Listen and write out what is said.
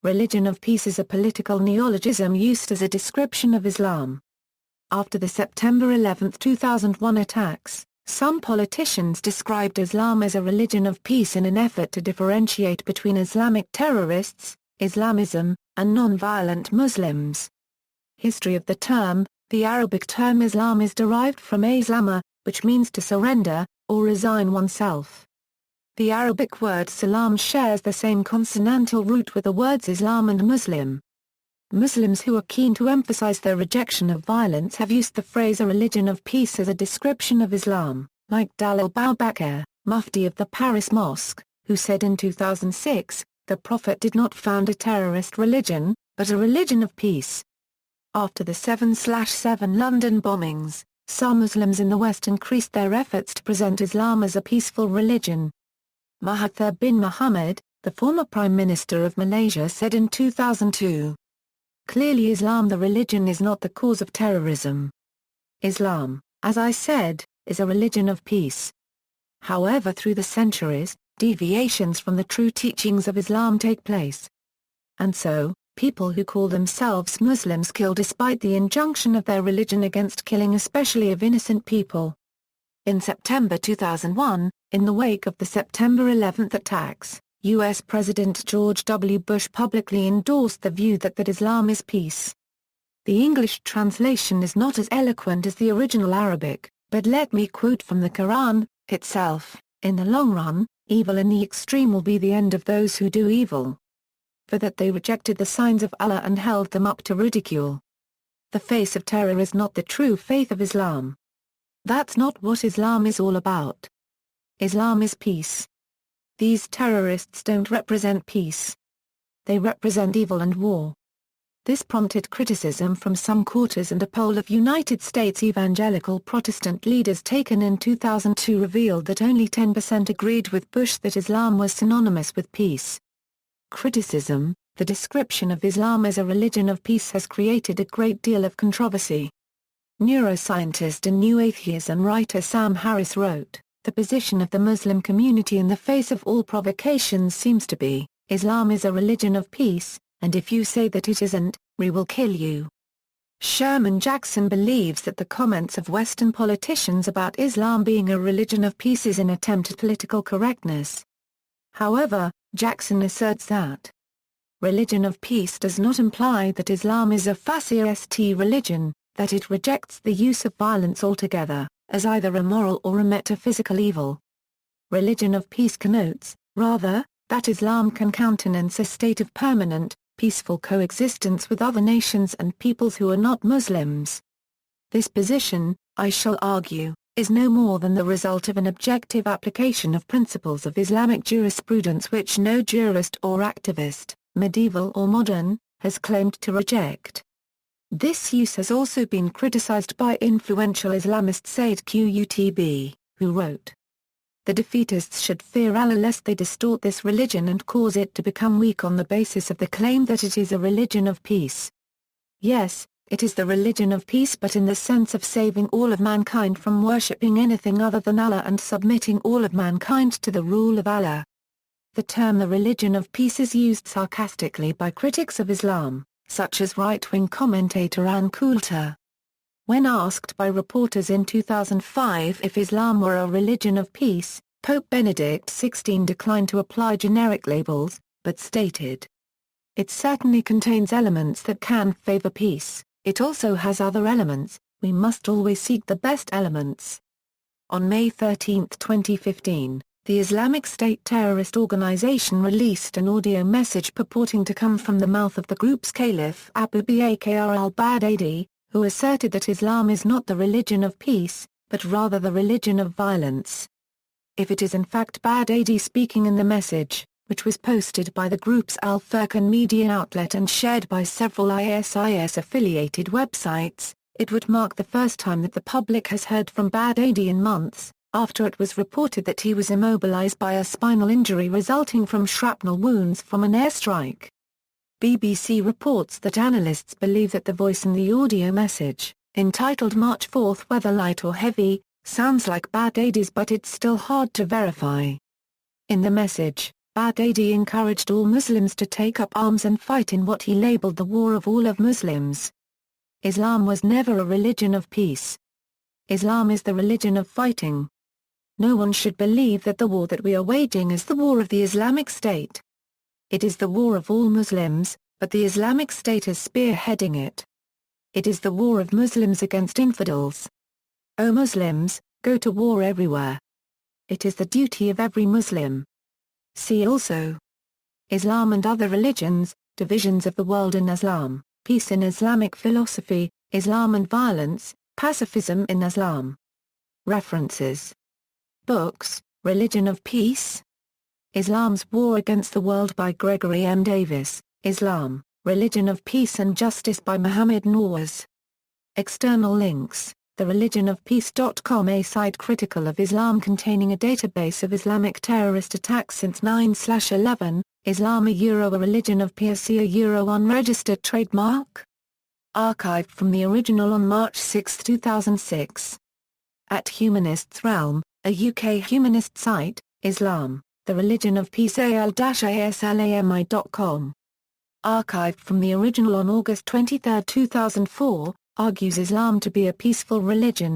Religion of peace is a political neologism used as a description of Islam. After the September 11, 2001 attacks, some politicians described Islam as a religion of peace in an effort to differentiate between Islamic terrorists, Islamism, and non-violent Muslims. History of the term: the Arabic term Islam is derived from aslama, which means to surrender, or resign oneself. The Arabic word salam shares the same consonantal root with the words Islam and Muslim. Muslims who are keen to emphasize their rejection of violence have used the phrase a religion of peace as a description of Islam, like Dalal Boubaker, Mufti of the Paris Mosque, who said in 2006, "The Prophet did not found a terrorist religion, but a religion of peace." After the 7/7 London bombings, some Muslims in the West increased their efforts to present Islam as a peaceful religion. Mahathir bin Mohamad, the former Prime Minister of Malaysia, said in 2002, "Clearly Islam the religion is not the cause of terrorism. Islam, as I said, is a religion of peace." However, through the centuries, deviations from the true teachings of Islam take place. And so, people who call themselves Muslims kill despite the injunction of their religion against killing, especially of innocent people. In September 2001, in the wake of the September 11 attacks, U.S. President George W. Bush publicly endorsed the view that Islam is peace. The English translation is not as eloquent as the original Arabic, but let me quote from the Quran itself: "In the long run, evil in the extreme will be the end of those who do evil. For that they rejected the signs of Allah and held them up to ridicule. The face of terror is not the true faith of Islam. That's not what Islam is all about. Islam is peace. These terrorists don't represent peace. They represent evil and war." This prompted criticism from some quarters, and a poll of United States evangelical Protestant leaders taken in 2002 revealed that only 10% agreed with Bush that Islam was synonymous with peace. Criticism: the description of Islam as a religion of peace has created a great deal of controversy. Neuroscientist and New Atheism writer Sam Harris wrote, "The position of the Muslim community in the face of all provocations seems to be, Islam is a religion of peace, and if you say that it isn't, we will kill you." Sherman Jackson believes that the comments of Western politicians about Islam being a religion of peace is an attempt at political correctness. However, Jackson asserts that religion of peace does not imply that Islam is a fascist religion, that it rejects the use of violence altogether, as either a moral or a metaphysical evil. Religion of peace connotes, rather, that Islam can countenance a state of permanent, peaceful coexistence with other nations and peoples who are not Muslims. This position, I shall argue, is no more than the result of an objective application of principles of Islamic jurisprudence which no jurist or activist, medieval or modern, has claimed to reject. This use has also been criticized by influential Islamist Sayyid Qutb, who wrote, "The defeatists should fear Allah lest they distort this religion and cause it to become weak on the basis of the claim that it is a religion of peace. Yes, it is the religion of peace, but in the sense of saving all of mankind from worshipping anything other than Allah and submitting all of mankind to the rule of Allah." The term the religion of peace is used sarcastically by critics of Islam, such as right-wing commentator Ann Coulter. When asked by reporters in 2005 if Islam were a religion of peace, Pope Benedict XVI declined to apply generic labels, but stated, "It certainly contains elements that can favor peace. It also has other elements. We must always seek the best elements." On May 13, 2015, the Islamic State terrorist organization released an audio message purporting to come from the mouth of the group's caliph Abu Bakr al-Baghdadi, who asserted that Islam is not the religion of peace, but rather the religion of violence. If it is in fact Baghdadi speaking in the message, which was posted by the group's Al-Furqan media outlet and shared by several ISIS-affiliated websites, it would mark the first time that the public has heard from Baghdadi in months, after it was reported that he was immobilized by a spinal injury resulting from shrapnel wounds from an airstrike. BBC reports that analysts believe that the voice in the audio message, entitled March 4 Whether Light or Heavy, sounds like Baghdadi's, but it's still hard to verify. In the message, Baghdadi encouraged all Muslims to take up arms and fight in what he labeled the war of all of Muslims. Islam was never a religion of peace. Islam is the religion of fighting. No one should believe that the war that we are waging is the war of the Islamic State. It is the war of all Muslims, but the Islamic State is spearheading it. It is the war of Muslims against infidels. O Muslims, go to war everywhere. It is the duty of every Muslim. See also: Islam and other religions, divisions of the world in Islam, peace in Islamic philosophy, Islam and violence, pacifism in Islam. References. Books: Religion of Peace. Islam's War Against the World by Gregory M. Davis, Islam, Religion of Peace and Justice by Muhammad Nawaz. External links: TheReligionOfPeace.com, a site critical of Islam containing a database of Islamic terrorist attacks since 9/11, Islam a religion of peace, a unregistered trademark? Archived from the original on March 6, 2006. At Humanists Realm, a UK humanist site, Islam, The Religion of Peace, al-islami.com. Archived from the original on August 23, 2004, argues Islam to be a peaceful religion.